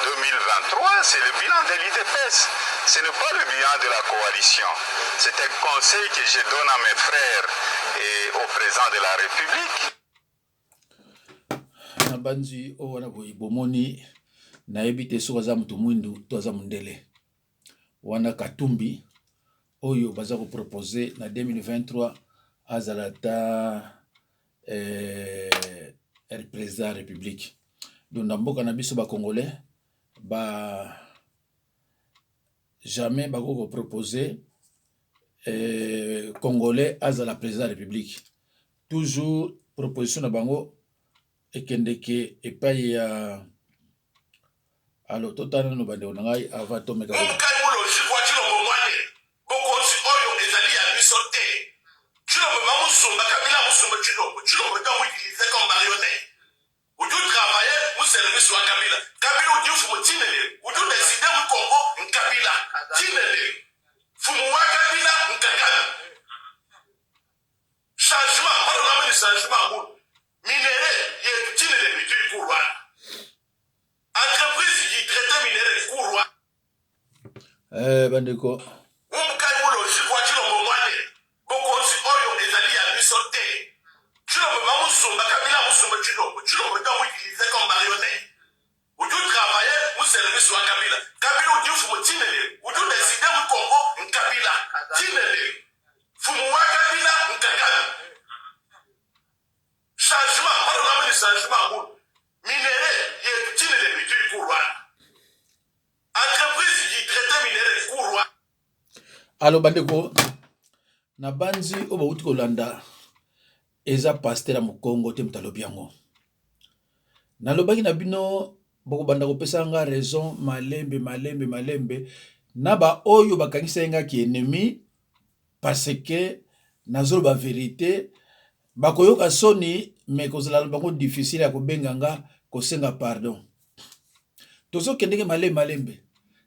2023, c'est le bilan de l'IDPS. Ce n'est pas le bilan de la coalition. C'est un conseil que je donne à mes frères et au président de la République. Nabanzi o wana bomoni na ebite soza mutu mwindu toza mundele wana Katumbi oyo baza ko proposer na 2023 azalata président de la République. Donc na mboka na biso ba congolais ba jamais ba ko proposer congolais azala président de la République. Toujours proposition na bango ekendeke epai ya alo totana no bande onangai ava tomeka bandeko alo bandeko na banzi oba uti kolanda eza pasteur mu Congo te mutalobi yango nalobaki na bino boko banda kopesa nga raison malembe na ba oyo bakangisa nga ki ennemi parce que nazoloba vérité bakoyoka soni mais kozala bango difficile ya kobenga nga kosenga pardon tozo kendenge malembe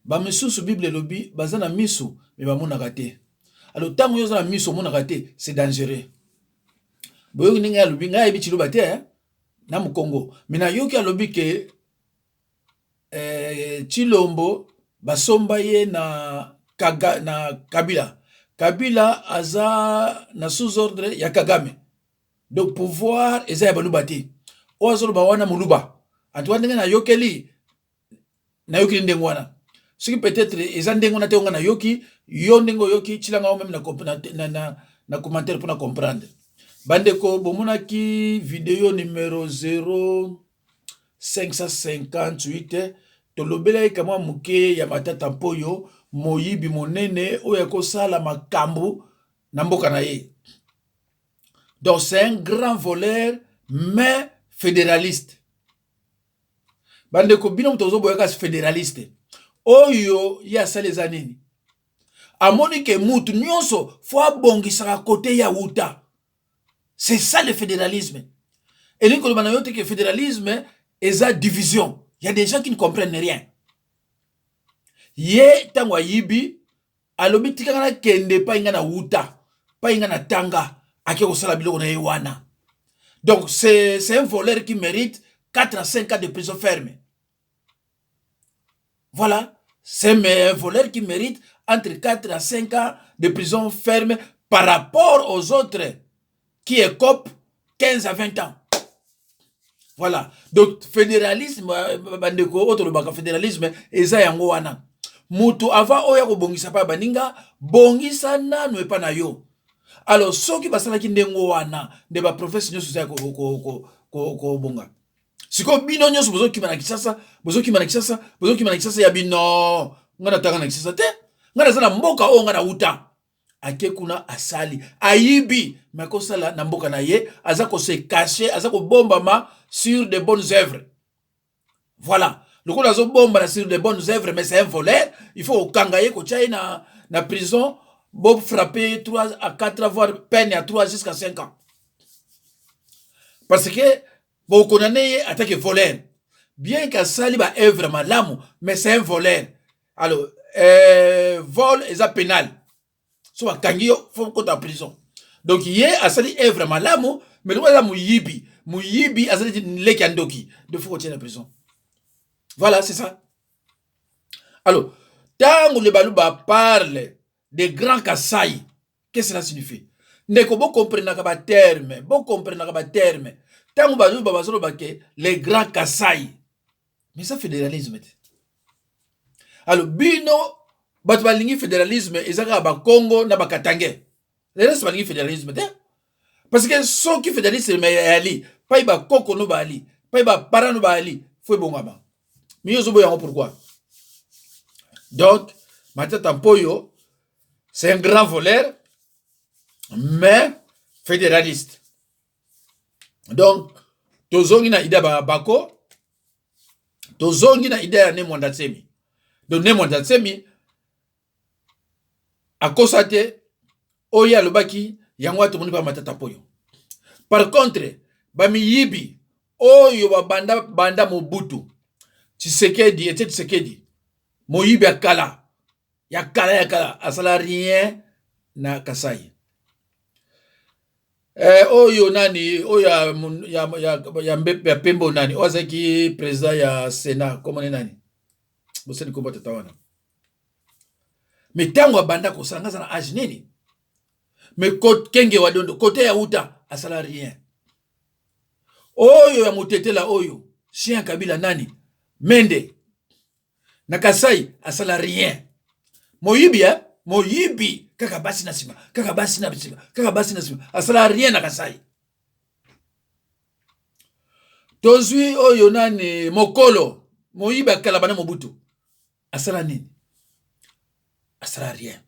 ba misusu Bible lobi bazana misu mais ba monaka te alors tango yo za misu monaka te c'est dangereux boyo ninga lobi nga yebi chiloba te na mu Congo mais na yoki alobi ke Chilombo basomba ye na Kabila aza na sous ordre ya Kagame donc pouvoir eza ya baluba te oazolo ba wana muluba antoine ndenge na yokeli ndenge wana ce qui peut-être eza ndenge na te nga na yoki yo ndenge yoki chilanga o même na commentaire pour na comprendre bandeko bomonaki vidéo numéro 0558 tolobela kama muke ya matata mpoyo moyibi monene oyo kosala makambu na mboka na ye. Donc c'est un grand voleur mais fédéraliste. Bandeko bino mtozo boyaka fédéraliste. Oyo ya saleza nini? Amoni ke mutu nyonso fo abongisa côté ya uta. C'est ça le fédéralisme. Et l'inko le banayote que fédéralisme est la division. Il y a des gens qui ne comprennent rien. Ye tangwa yibi alobi tikanga kende pa inga na uta, pa inga na tanga, ake kosala biloko na yewana. Donc c'est un voleur qui mérite 4 à 5 ans de prison ferme. Voilà, c'est un voleur qui mérite entre 4 à 5 ans de prison ferme par rapport aux autres qui écopent 15 à 20 ans. Voilà. Donc, fédéralisme, bandeko, autre baka fédéralisme, eza yango wana. Mutu ava oya ko bongisa pa baninga, bongisa na no epa na yo. Alors, soki basala ki ndengo wana, de ba professeur nyoso za ko bonga. Siko bino nyoso bozo ki mana kisasa, bozo ki mana kisasa ya bino. Ngana tanga na kisasa te. Ngana zana mboka o ngana uta. Ake kuna asali aibi makosala na mboka na ye azako se cacher azako bomba ma sur de bonnes œuvres. Voilà, le coup azo bomba sur de bonnes œuvres mais c'est un voleur, il faut au kangaye ko tchaye na prison bob frapper 3 à 4 voire peine à 3 jusqu'à 5 ans. Parce que bon condamné attaque voleur. Bien qu'à sali ba œuvre malamu mais c'est un voleur. Alors vol est pénal. Soit kangio faut qu'on en prison. Donc yé a sali œuvre malamu mais le wala muyibi a sali leki andoki de faut qu'on tienne en prison. Voilà, c'est ça. Alors, tant le Balouba parle de Grand Kassai, qu'est-ce que cela signifie? Ndeko bo comprendre ka terme, bo comprendre ka terme. Tant Balouba bazolo bake les Grands Kassai. Mais ça fédéralisme. Alors, bino bato balingi fédéralisme ezaka ba Congo na ba Katangé. Le reste balingi fédéralisme te. Parce que ceux qui fédéralisme ali, pas ba koko no ba ali, pas ba para no ba ali, faut bongaba. Mais yozo boyango pourquoi? Donc, Matata Mpoyo, c'est un grand voleur, mais fédéraliste. Donc, tozongi na ida bako, tozongi na ida ya Nemwanda Tsemi. Donc, Nemwanda Tsemi, a constaté, oya lobaki, yangwa tomoni pa Matata Mpoyo. Par contre, bami yibi, oyo banda Mobutu, Tshisekedi, et Tshisekedi, Moyibi akala, yakala, asala rien na Kasai. Oyo nani, oyo ya Pembo nani, ozaki président ya Sénat, comment nani? Boseni kombo tatawana. Mais tango banda ko sanga na âge nini? Mais kenge wadondo, côté ya uta, asala rien. Oyo ya mutetela oyo, chien Kabila nani? Mende. Na Kasai, asala rien. Moyibi, kaka basi na sima. Asala rien na Kasai. Tozui oyo nani Mokolo, Moyibi akala bana Mobutu. Asala nini? Asala rien.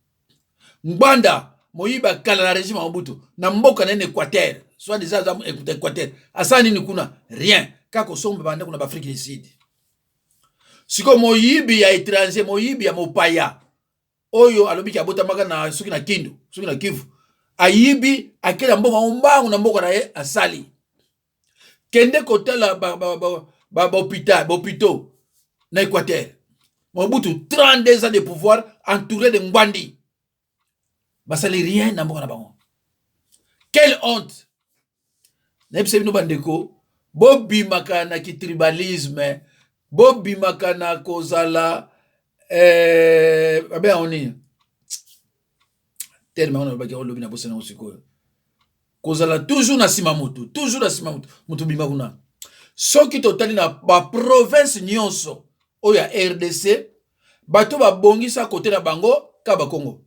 Ngbanda, Moyibi akala na régime Mobutu. Na mboka na Équateur, soit déjà Équateur. Asala nini kuna? Rien. Kako sombe banda kuna Afrique du Sud. Siko Moyibi ya étranger, Moyibi ya mopaya. Oyo alobiki abota maka na suki na Kindu, suki na Kivu. Ayibi akela mbongo mbangu na mboko na ye asali. Kende kotala ba hôpital na Équateur. Mobutu 32 ans de pouvoir entouré de Ngwandi. Basali rien na mboko na bango. Quelle honte. Nepse bino bandeko, bobi makana ki tribalisme. Bobi makana kozala abe oni tellement on a baki lobi na bosana osiko kozala toujours na simamutu mutu bima kuna soki totali na ba province nyonso oya RDC bato ba bongisa côté na bango ka ba Congo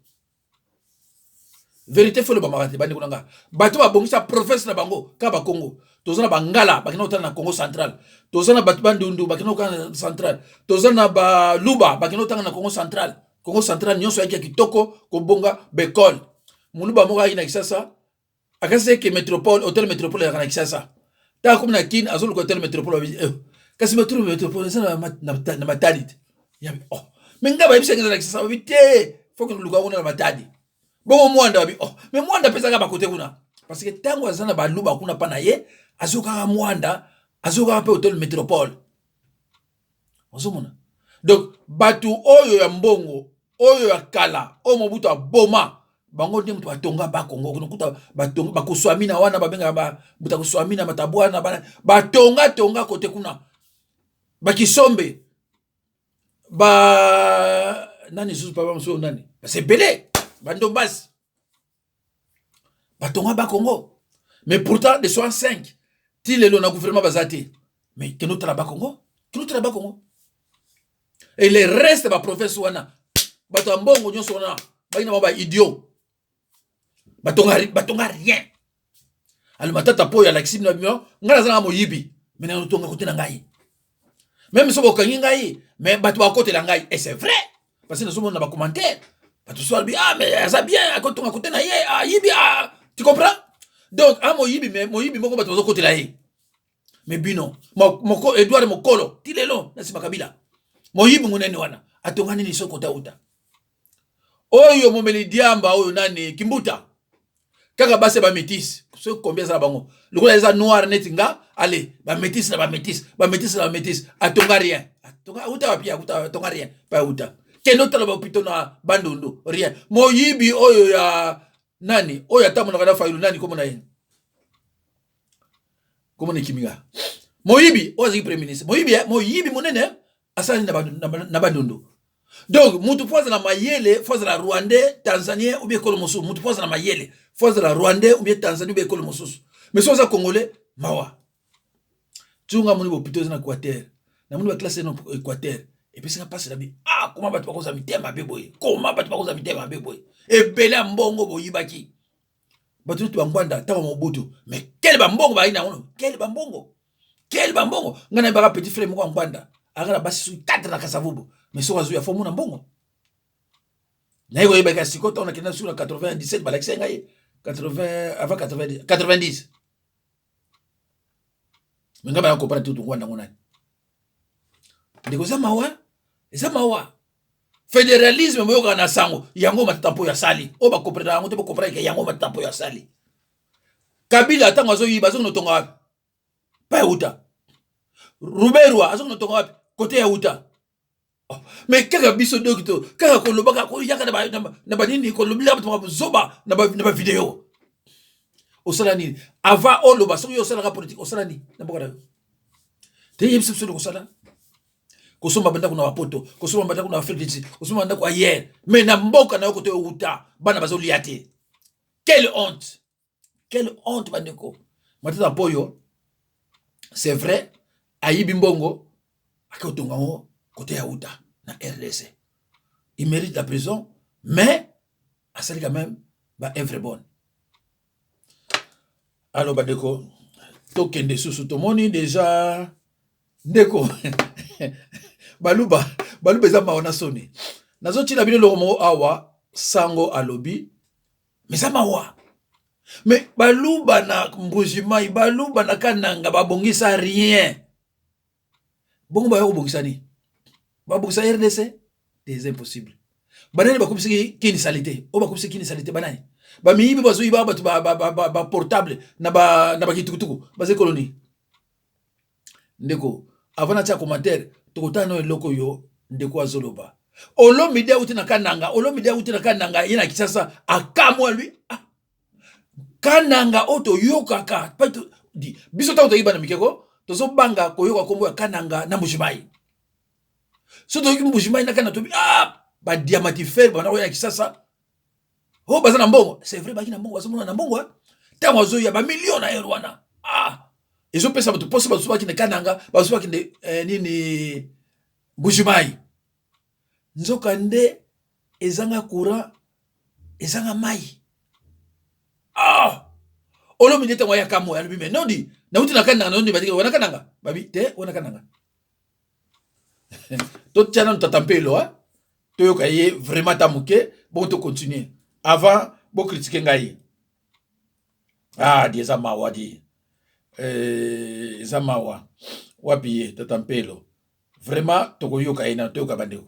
vérité faut le bamarate bandi kunanga bato ba bongisa province na bango ka ba Congo tozana bangala bakina otana na Congo central tozana batu bandundu bakina otana central tozana ba luba bakina otana na Congo central nyonso yaki kitoko kobonga bekol muluba moka ina kisasa akase ke métropole hôtel métropole ya kana kisasa ta comme na kin azulu ko hôtel métropole kasi métropole sana na matadi ya oh menga ba ibisa na kisasa bité faut que luka kuna na matadi bon mwanda bi oh mais mwanda pesa ka ba côté kuna parce que tango azana ba luba kuna pa na ye azoka mwanda azoka pe hôtel métropole ozomona donc batu oyo ya mbongo oyo ya kala o Mobutu aboma bango ndi mutu batonga ba Kongo kunokuta batonga bakoswamina wana babenga ba buta koswamina matabwana batonga kote kuna bakisombe ba nani susu papa mso nani c'est belé bando basi batonga ba Kongo mais pourtant de 65 ti lelo na gouvernement bazati mais que notre là-bas Congo et les restes ba province wana bato mbongo nyonso wana baina ba idiot batonga rien alors Matata Mpoyo ya Alexis na bino ngala zanga Moyibi mais na tonga côté na ngai même so bokangi ngai mais bato ba côté la ngai et c'est vrai parce que nous sommes dans ba commentaire bato so bi mais ça bien à côté na ye Yibi tu comprends donc Moyibi mais Moyibi moko bato zo côté la ye mais bino moko Edouard Mokolo tilelo na sima Kabila Moyibi munene wana atonga nini so kota uta oyo momeli diamba oyo nani Kimbuta kaka base ba métis so combien ça bango le gars ça noir netinga allez ba métis atonga rien atonga uta pia atonga rien pas uta keno tala ba pito na bandundu rien Moyibi oyo ya nani oyo atamu na failu nani komo na yeye komo ni Kimiga Moyibi ozi premier ministre Moyibi munene asali na bandundu Donc, mutu fois la mayele, fois la Rwandais, Tanzanien ou bien Kolomosu. Mutu fois la mayele, fois la Rwandais ou bien Tanzanie ou bien Kolomosu. Mais soit ça Congolais, mawa. Tunga muni bopito na Équateur. Na muni ba classe na Équateur. Et puis ça passe la bi. Ah, comment ba tu pas mitema beboy? Comment ba tu pas mitema beboy? Et bela mbongo boyibaki. Ba tu bangwanda tawa mobutu. Mais quel bambongo ba ina ngono? Quel bambongo? Quel bambongo? Ngana ba petit frère mo ngwanda. Agala basi su 4 na kasavubu. Mais so wazu ya fomu na mbongo. Na hiyo yeba kasikota on a kina sur 97 balakisa ngai 80 avant 90. Mais ngaba comprendre tout ngwanda ngona. Ndiko za mawa. Fédéralisme moyoka na sango yango matampo ya sali. O ba comprendre yango te ba comprendre ke yango matampo ya sali. Kabila tango zo yiba zo notonga wapi? Pa uta. Ruberwa azo notonga wapi? Côté ya uta. Oh, mais kaka biso dokito kaka kolobaka ko yaka na ba nini kolobila ba zoba na ba vidéo. Osala nini? Ava oloba so yo sala politique osala nini? Na boka. Te yebisa so ko sala. Kosoma banda kuna wapoto, kosoma banda kuna Afrique, kosoma banda kwa hier. Mais na mboka na yokoto uta bana bazo liate. Quelle honte. Quelle honte bandeko. Matata poyo. C'est vrai, ayibi mbongo akotonga ngo côté ya uta na RDC. Il mérite la prison, mais asali quand même ba œuvre bonne. Alors bandeko, tokende susu tomoni déjà ndeko. Baluba eza maona soni. Nazo tina bino lomo awa sango alobi. Mais ça mawa. Mais baluba na mbujimai, baluba na kananga babongisa rien. Bongo ba yo bongisa ni. Ba bongisa RDC, c'est impossible. Banani ba komisi kini salité. O ba komisi kini salité banani. Ba miyibi bazo yiba ba portable na ba kitukutuku. Ba ze koloni. Ndeko, avant na tia commentaire tokotano eloko yo ndeko azoloba. Olo media uti na kananga yena kisasa akamwa lui. Kananga oto yokaka pato di biso ta otoyiba na mikeko tozo banga koyoka kombo ya kananga na mbujimai. So to mbujimai na kana tobi ba diamantifere bana oya kisasa. Oh bazana mbongo, c'est vrai baki na mbongo bazomona na mbongo. Ta wazo ya ba millions na euro wana. Ezo pesa bato poso bazo baki na kananga, bazo baki nini mbujimai. Nzoka nde ezanga courant, ezanga mai. Olo mineta waya kamo ya lubime nondi na uti na kananga nondi badike wana kananga babi te wana kananga. To tchana ntatampelo to yoka ye vraiment tamuke bon to continuer avant bo critiquer ngai. Di zamawa di zamawa wapi tatampelo vraiment to ko yoka ina to yoka bandeko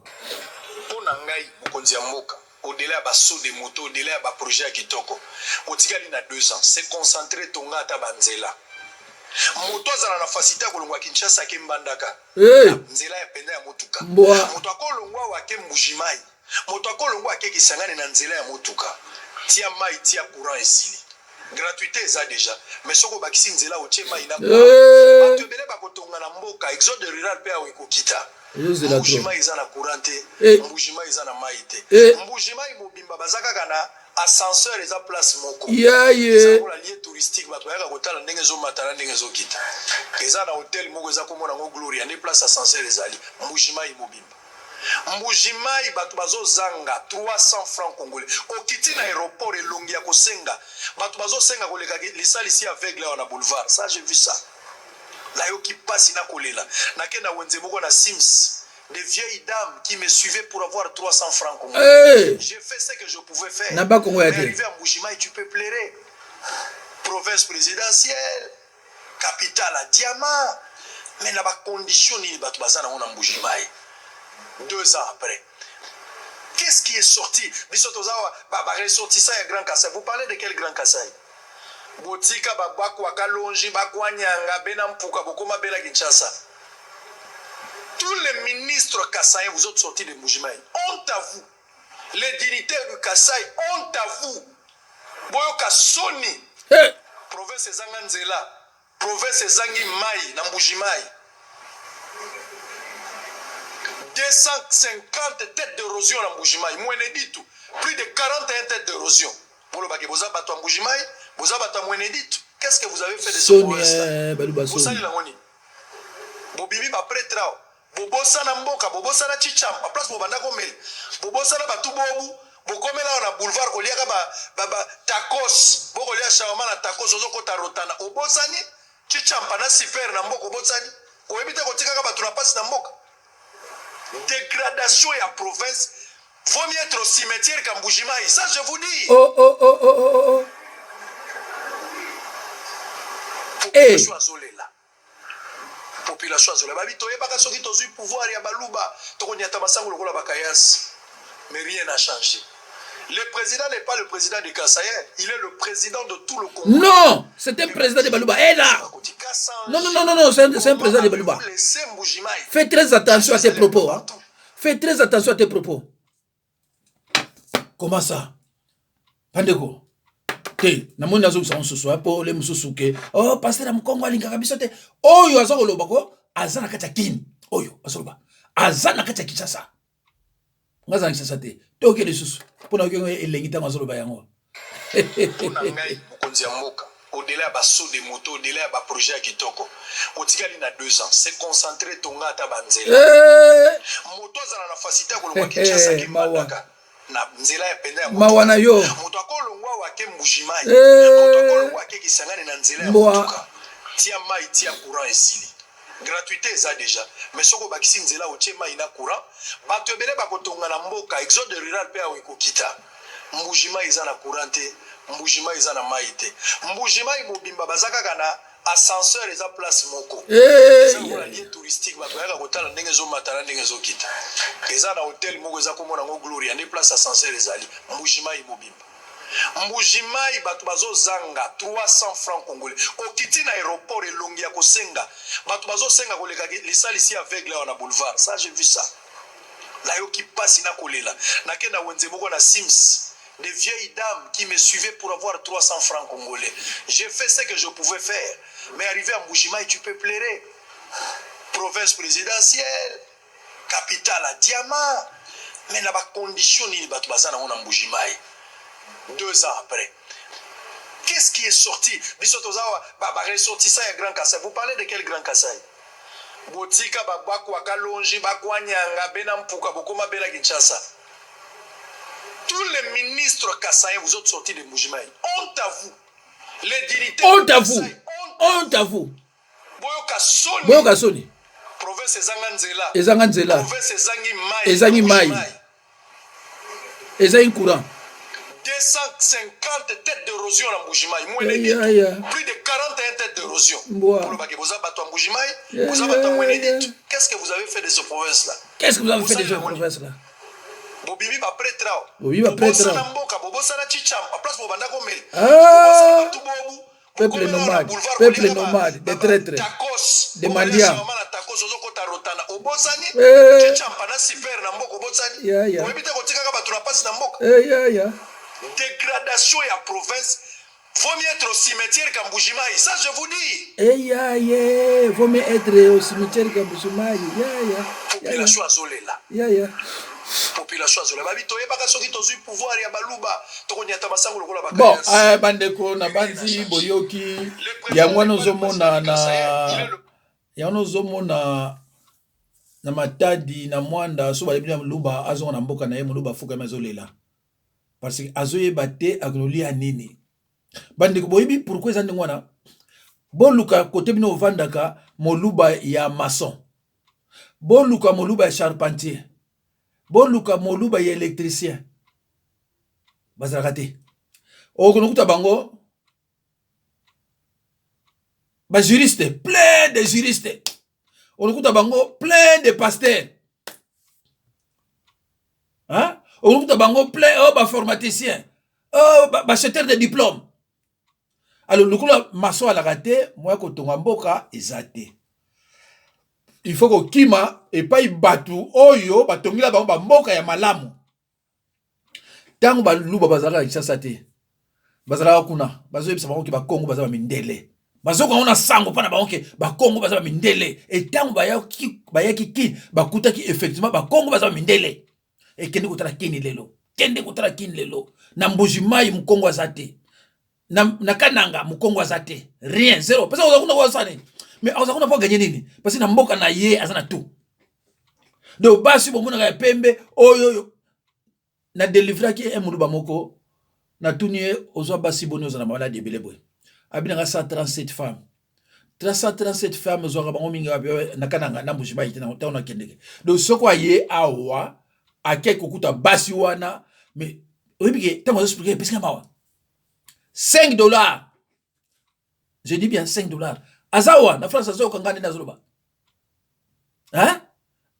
pona ngai mokonzi ya mboka. Au-delà de saut de moto, au-delà de projet Kitoko, Otigali na 2 ans, c'est concentré tonga ta banzela. Moto azala na facilité kolongwa Kinshasa ke mbandaka. Nzela ya penda ya motuka. Moto akolongwa wa ke mbujimai. Moto akolongwa ke kisangane na nzela ya motuka. Tia mai tia courant esili. Gratuité eza déjà. Mais soko bakisi nzela otie mai na courant. Batebele bakotonga na mboka exode rural pe awekokita. Mbujima iza na courante, mbujima iza na maite. Mbujima imobimba bazaka kana ascenseur eza place moko. Eza pour la lieu touristique bato yaka kotala ndenge zo matala ndenge zo kita. Eza na hotel moko eza komona ngo Gloria ne place ascenseur ezali. Mbujima imobimba. Mbujima bato bazo zanga 300 francs congolais. Okiti na aéroport elongi ya kosenga. Bato bazo senga koleka lisali si aveugle na boulevard. Ça j'ai vu ça. La yo qui passe na kolela na kena wenzeboko na Sims des vieilles dames qui me suivaient pour avoir 300 francs congolais. J'ai fait ce que je pouvais faire. Na ba Congo ya arrivé à Mbujimai tu peux pleurer. Province présidentielle, capitale à diamant, mais na ba condition ni bato bazana na Mbujimai. 2 ans après. Qu'est-ce qui est sorti? Bisotozawa ba ressortissant ya Grand Kassai. Vous parlez de quel Grand Kassai? Botika babako akalonji bakwanyanga bena mpuka bokoma bela Kinshasa. Tous les ministres Kassaïens vous êtes sortis de Mbujimai. Honte à vous. Les dignitaires du Kassai, honte à vous. Boyoka Soni. Province Zanganzela. Province Zangi Mai na Mbujimai. 250 têtes d'érosion en Mbujimai. Moueneditu. Plus de 41 têtes d'érosion. Pour le baguette, vous avez battu Mbujimai, vous avez battu Moueneditu. Qu'est-ce que vous avez fait de ce province-là? Vous savez la moni. Bobibi ba pretrao. Bobosa na mboka, bobosa na chichamba. Place bobanda komel. Bobosa na batu bobu. Bokomela na boulevard koliaka ba tacos. Bokolia shawarma na tacos ozo kota rotana. Obosani chichamba na super na mboka obosani. Oyebite kotika ka batu na passe na mboka. Dégradation ya province. Vaut mieux être au cimetière qu'à Mbujimai. Ça, je vous dis. Oh. Population azolela. Population azolela. Babi toye baka soki tozu pouvoir ya baluba. Toko nyata masango lokola bakayas. Mais rien n'a changé. Le président n'est pas le président de Kassaye. Il est le président de tout le Congo. Non, c'est un président de Baluba. Et là. Non, c'est un président de Baluba. Fais très attention à tes propos. Hein. Fais très attention à tes propos. Comment ça? Pandeko. Te, namoni nazo sa onsusu apo le mususu ke. Oh, pasteur Mkongo alingaka biso te. Oyo azolo bako, azana kata kini. Oyo, azoloba. Azana kata Kinshasa. Ngaza Kinshasa te. Toke le susu. Pona ke elengita mazoloba yango. Pona ngai mokonzi ya mboka. Au-delà de saut de moto, au-delà de projet Kitoko. Otikali na 2 ans, c'est concentré tonga ta banzela. Moto zana na facilité ko longwa Kinshasa ki mandaka. Na nzela ya penda ya mawana yo moto akolongwa wake Mbujimai moto akolongwa ke kisangane na nzela ya motuka tia mai tia courant esili gratuité eza déjà mais soko bakisi nzela otie mai na courant bato ebele bakotonga na mboka exode rural pe awe kokita Mbujimai eza na courant te Mbujimai eza na mai te Mbujimai mobimba bazaka kana ascenseur eza place moko eza la lieu touristique ba koyaka kotala ndenge zo matala ndenge zo kita eza na hotel moko eza komona ngo gloria ne place ascenseur ezali Mbujimai mobimba Mbujimai bato bazo zanga 300 francs congolais okiti na aéroport elongi ya kosenga bato bazo senga koleka lisali si aveugle na boulevard ça j'ai vu ça la yo ki passe na kolela na kenda wenze moko na Sims des vieilles dames qui me suivaient pour avoir 300 francs congolais. J'ai fait ce que je pouvais faire. Mais arrivé à Mbujimai, tu peux pleurer. Province présidentielle, capitale à diamant. Mais là, la condition ni batu bazana on Mbujimai. 2 ans après. Qu'est-ce qui est sorti? Bisotozawa, ressortissant ya Grand Kassai. Vous parlez de quel Grand Kassai? Botika babakwa kalonji bakwanyanga bena mpuka bokoma bela Kinshasa. Tous les ministres kassaïens, vous êtes sortis de Mbujimai. Honte à vous. Les dignitaires. Honte à vous. Honte à vous. Boyo Kasoni. Province Ezanganzela. Province Ezangi Mai. Ezangi courant. 250 têtes d'érosion en Mbujimai. Plus de 41 têtes d'érosion. Qu'est-ce que vous avez fait de ce province-là? Qu'est-ce que vous avez fait de ce province-là? Bobibi ba pretrao. Bobosa na mboka, bobosa na chichamba. Place bobanda komel. Peuple nomade, des traîtres, des mendiants. Tacos ozo kota rotana. Obosani chichamba na super na mboka obosani. Oyebite kotika ka batu na passe na mboka. Dégradation ya province. Vaut mieux être au cimetière qu'à Mbujimai. Ça, je vous dis. Vaut mieux être au cimetière qu'à Mbujimai. Population azolela. Population azolela. Babi toye baka soki tozu pouvoir ya baluba. Toko nyata masango lokola baka. Bon, bandeko na banzi boyoki. Yango nozomona na yango nozomona na matadi na mwanda so balibina luba azonga na mboka na ye muluba fuka mazolela. Parce que azoye bate agnoli anini. Bandeko boyibi pourquoi ezandi ngwana boluka kote bino vandaka moluba ya maçon boluka moluba ya charpentier boluka moluba ya électricien bazalaka te okonokuta bango ba juriste plein de juristes okonokuta bango plein de pasteurs hein okonokuta bango plein ba formaticien ba acheteur de diplôme. Alors, le coup là, maso à la raté, moi, quand on mboka, ezate. Il faut que kima et pas y batu, oyo, batongi la ba mboka ya malamu. Tango ba luba bazala isa sate. Bazala kuna, bazo yebisa bango ki ba Congo bazala mindele. bazoka on a sango pana ba onke ba Congo baza mindele et tant bayaki ki bakutaki effectivement ba Congo baza mindele et kende kutala kini lelo na mbujimai mkongo azate na kananga mkongo azate rien zéro parce que on a ça mais on a pas gagné nini parce que na mboka na ye azana tout donc basi bomona ka pembe oyo na délivrer ki emuluba moko na tunie ozo basi boni ozana malade ebele boy abinanga 137 femmes 337 femmes zo bango minga na kananga na mbushima ite na taona kendeke donc soko aye awa ake kokuta basi wana mais obike tamo expliquer parce que mawa $5 je dis bien $5 azawa na France azo kangani na zoloba hein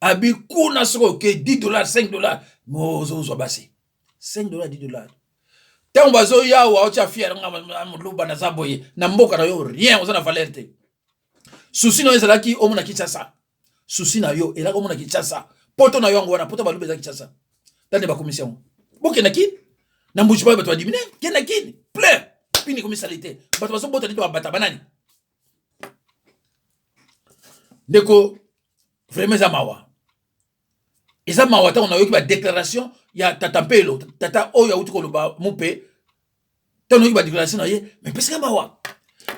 abi kuna soko ke $10 $5 mozo zo basi $5 $10 tant bazo yawa ocha fier nga muluba na zaboye na mboka na yo rien ozana valeur te souci no ezalaki omona Kinshasa souci na yo elaka omona Kinshasa poto na yo ngo wana poto balube za Kinshasa tande ba commission boke na kin na mbuji ba bato badimine kena kin plein pini commisalité bato baso bota ndi ba bata banani ndeko vraiment za mawa eza mawa ta on a eu ba déclaration ya tata Mpelo tata oyo uti koloba mupe tano ba déclaration na ye mais parce que mawa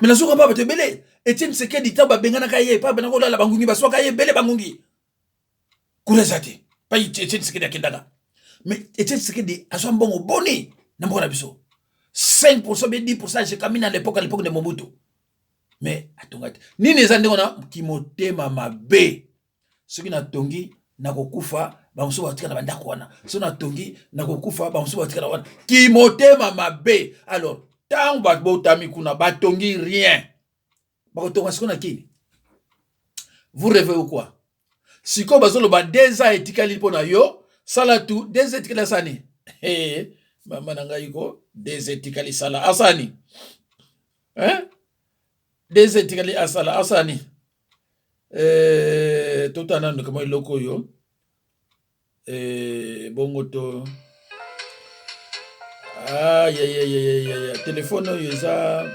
mais nazo ba bato belé Etienne Tshisekedi taba bengana kaye pa benako la bangungi baswa kaye bele bangungi kulezate pa Etienne Tshisekedi akendaka mais Etienne Tshisekedi aso mbongo boni na mbona biso 5% be 10% je kamina à l'époque de Mobutu mais atongate nini ezande ona kimotema mabe soki na tongi na kokufa ba muso batika na bandako wana so na tongi na kokufa ba muso batika na wana kimotema mabe alors tant ba botami kuna batongi rien bakotonga siko na kini vous rêvez ou quoi siko bazolo ba 2 ans etikali pona yo sala tu 2 ans etikali asani mama nanga iko 2 ans etikali sala asani hein 2 ans etikali asala asani totana ndo kama iloko yo bongo to ya telefone yo eza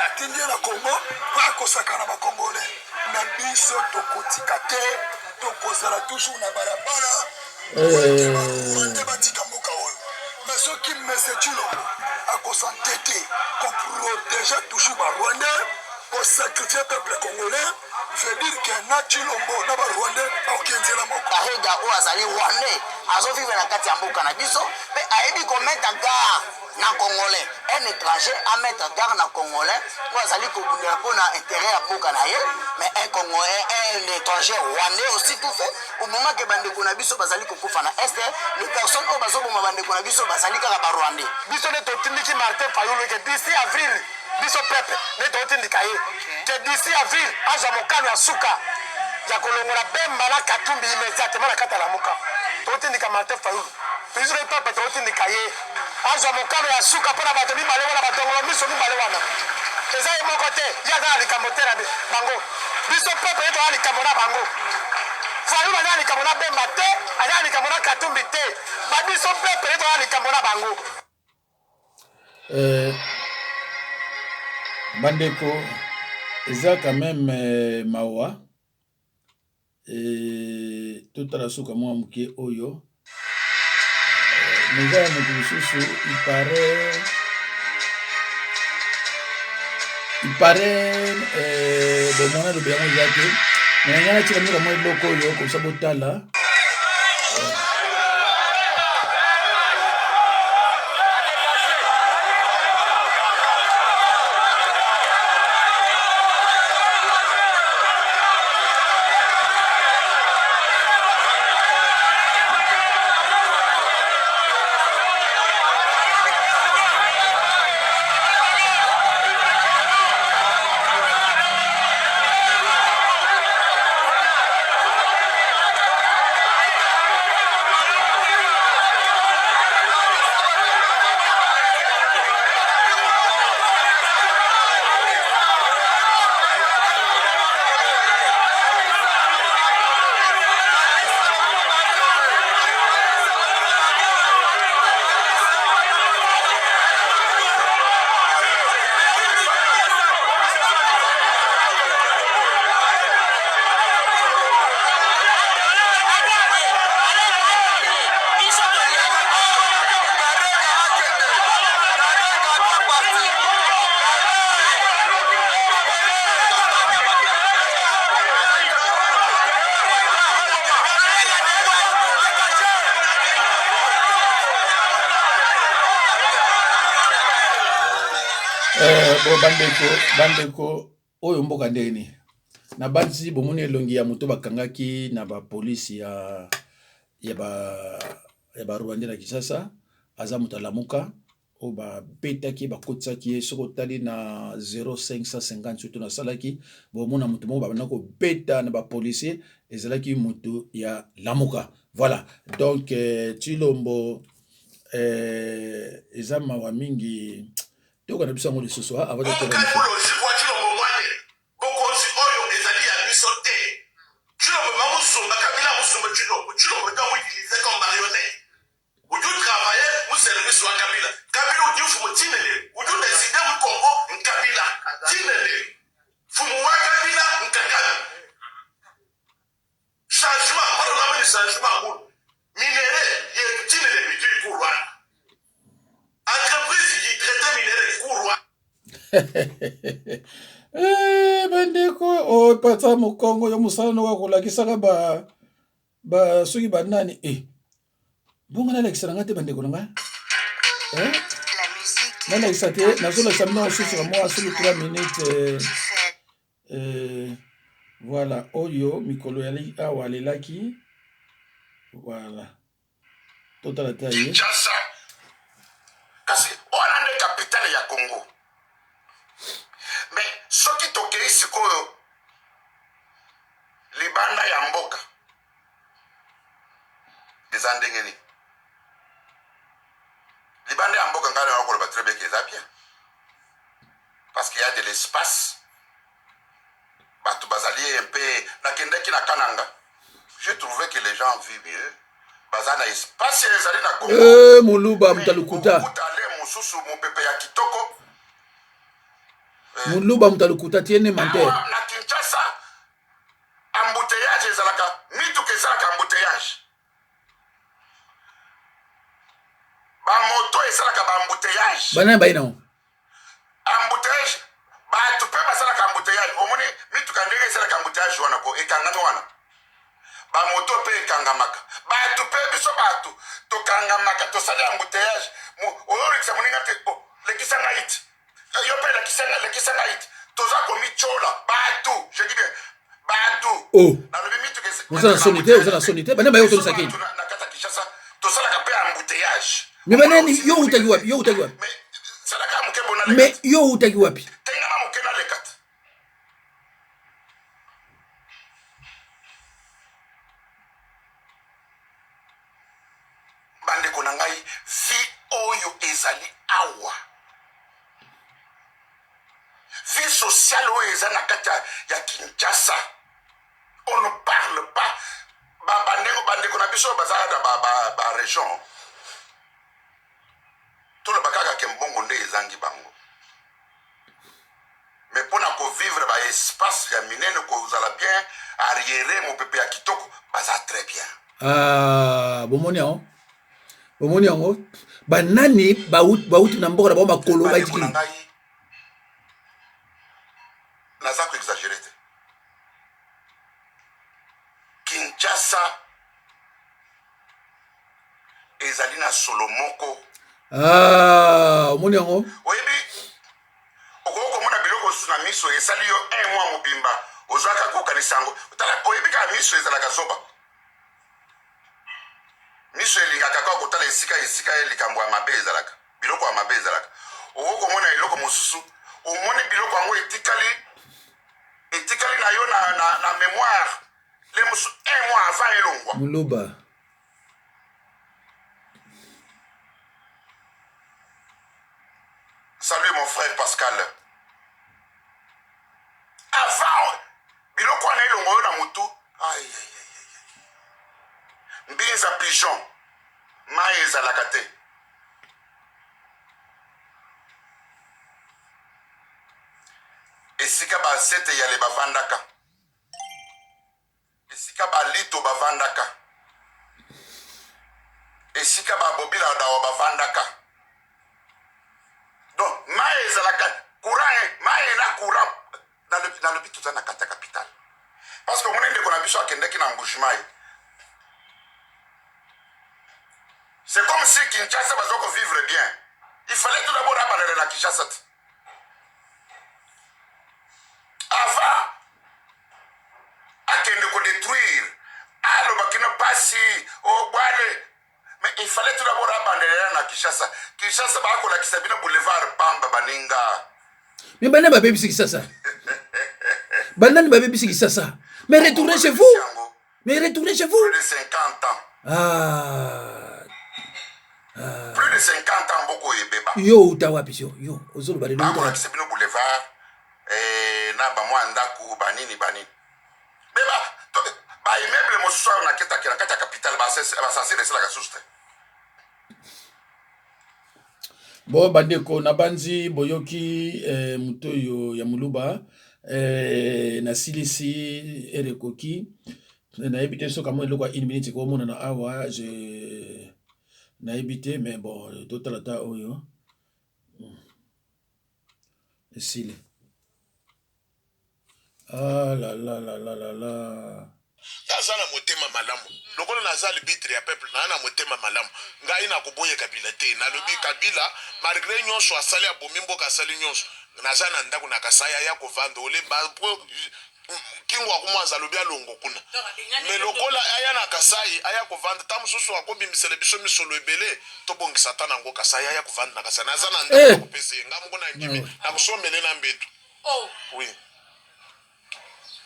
atindi na Congo bakosakana ba Congolais na biso tokotika te tokozala toujours na barabara batika mboka oyo mais soki Monsieur Tshilombo akosantete koprotéger toujours ba Rwandais pour sacrifier peuple congolais veut dire que na Tshilombo na ba Rwandais okenzela moko bahega o azali Rwandais azovivre na kati ya mboka na biso pe ayebi komettre garde na Congolais un étranger à mettre garde na Congolais po azali kobundela mpona intérêt ya mboka na ye mais un Congolais un étranger Rwandais aussi tout fait au moment que bandeko na biso bazali kokufa na est les personnes oyo bazoboma bandeko na biso bazali kaka ba Rwandais biso nde totindiki Martin Fayulu ke d'ici avril biso pepe nde totindika ye ke d'ici avril azwa mokano ya suka ya kolongola Bemba na Katumbi immédiatement na kati ya lamuka totindika Martin Fayulu biso nde pepe totindika ye azwa mokano ya suka mpona bato mibale wana badongolo miso mibale wana eza ye moko te ye aza na likambo te na bango biso pepe nde toza likambo na bango Fayulu aza na likambo na Bemba te aza na likambo na Katumbi te babiso pepe nde toza likambo na bango bandeko eza quand même mawa totala suka mwa muke oyo mais ya moto lisusu il paraît bomona lobi yango eza te mais ngana tika mika mwa eloko oyo komsa botala Bon, bandeko, oyo mboka ndeni. Na banzi bomoni elongi ya moto bakangaki na ba police ya ba Rwanda na Kinshasa, aza moto alamuka o ba betaki ba kotsaki soko tali na 0550 surtout na salaki bomona moto mo ba ko beta na ba policier ezalaki moto ya lamuka. Voilà. Donc Chilombo eza mawa mingi toka na biso ngo lisusu avant de bandeko o pata mokongo yo musala no kolakisaka ba soki banani bonga na lakisa ngate bandeko nga na lakisa te nazolakisa mino susu moi sur 3 minutes voilà oyo mikolo yali awa lelaki voilà totala taye kasi wana nde capitale ya Congo. Mais soki tokei sikoyo libanda ya mboka eza ndenge nini? Libanda ya mboka ngana nakoloba très bien eza bien parce qu'il y a de l'espace bato bazali un peu nakendaki na Kananga, j'ai trouvé que les gens vivent mieux bazana espace ezali na Congo. Muluba mtalukuta mususu mopepe ya kitoko Muluba mtalukuta tiene manter na Kinshasa embouteillage ezalaka mituka ezalaka embouteillage ba moto ezalaka ba embouteillage bana baina embouteillage bato pe bazalaka embouteillage omoni mituka ndenge ezalaka embouteillage wana ko ekangami wana ba moto pe ekangamaka bato pe biso bato tokangamaka tosali embouteillage oyolekisa moninga te lekisa ngaiti yo pe lekisa ngaiti toza komi chola bato je dis bien bato nalobi mituka uzana sonite bana bayo tolosakeni na kata Kinshasa tosalaka pe embouteillage mais banani yo utaki wapi mais salaka muke bona mais yo utaki wapi tengama muke na lekata bandeko na ngai vi oyo ezali awa vie sociale oyo eza na kati ya Kinshasa on ne parle pas bandeko na biso bazala na ba région toloba kaka ke mbongo nde ezangi bango mais mpona kovivre ba espace ya minene kozala bien arriéré mopepe ya kitoko baza très bien. bomoni yango banani bauti na mboka na bango makolo baitiki naza ko exagérer te. Kinshasa ezali na solo moko omoni yango oyebi okokomona biloko osusu na miso esali yo 1 mois mobimba ozwaka kokanisa yango oyebi kaka miso ezalaka zoba miso elingaka kaka kotala esika likambo ya mabe ezalaka biloko ya mabe ezalaka okokomona eloko mosusu omoni biloko yango etikali na yo na mémoire le mosu 1 mois avant elongwa muluba salut mon frère Pascal avant biloko wana elongwa yo na motu mbinza pigeon mai ezalaka te esika basete yale bavandaka esika balito bavandaka esika babobila dawa bavandaka donc mai ezalaka courant mai na courant na lobi tuza na kata capitale parce que mona ndeko na biso akendeki na mbushimai c'est comme si Kinshasa bazo ko vivre bien il fallait tout d'abord abandonner la Kinshasa Kinshasa. Kinshasa bakolakisa bino boulevard Pamba baninga. Mais bana babebisi Kinshasa. Banani babebisi Kinshasa. Mais retournez chez vous. Mais retournez chez vous. Plus de 50 ans. Plus de 50 ans beaucoup ebeba. Yo utawapi yo. Ozolo bale do utawapi. C'est bino boulevard na ba mwanda ku banini. Beba ba immeuble mosusu na keta capitale ba sensé de la kasuste. Bon bandeko na banzi boyoki mutoyo ya muluba na silisi erekoki na ebité so kamo eloko 1 minute ko mona na awa je na ebité mais bon total ata oyo esile ah la la la la la la tazana motema malamu lokola naza libitre ya peuple na motema malamu ngai na koboye Kabila te na lobi Kabila malgré nyonso asali abomi mboka asali nyonso naza na ndako na kasaya ya kovanda ole kingwa kumwanza lobi alongo kuna mais lokola aya na kasai aya kovanda tamususu akobimisele biso misolo ebele tobongisa tana ngo kasaya aya kovanda na kasaya naza na ndako kopese ngamu na ndimi na kusomele na mbetu oui.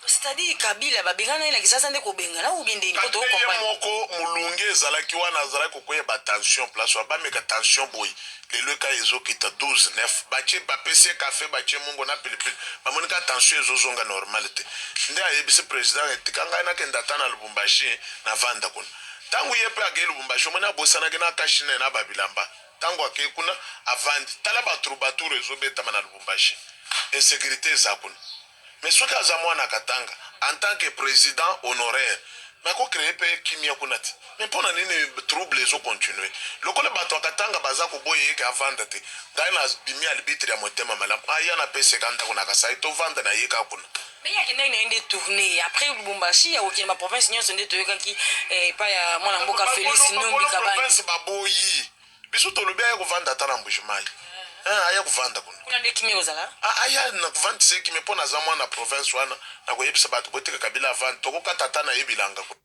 C'est-à-dire Kabila babengana ila kisasa nde kobengana ou bien ndeni poto comprendre moko mulunge ezalaki wana azalaki kokoyeba tension place abameka tension boy lelo ka ezokita 12-9 bache bapesi café bache mungo na pilipili bamonika tension ezozonga normalite nde ayebisi président etikanga na kenda tana Lubumbashi na vanda kuna tangu yepe age Lubumbashi mona bosana na kashine na babilamba tangu ake kuna avandi tala baturu ezobeta na Lubumbashi insécurité za kuna. Mais ce cas à moi na Katanga, en tant que président honoraire, mais qu'on crée pas kimia kunati. Mais pour nini trouble les eaux continuer. Le col bateau Katanga bazako boye que avant d'être. Gaina bimi albitre ya motema malam. Aya na pese kanda kuna kasai to vanda na yeka kuna. Mais ya kenda ina tourner après Lubumbashi ya okima province nyonso nde toyoka ki pa ya mwana mboka Félix Numbi Kabani. Province baboyi. Biso to lobia ya kuvanda tana mbujimai. Aya kuvanda kuna. Kuna nde kimi ozala? Aya na kuvanda se kimi pona za mwana province wana na koyebisa bato botika Kabila avant toko katata na yebilanga kuna.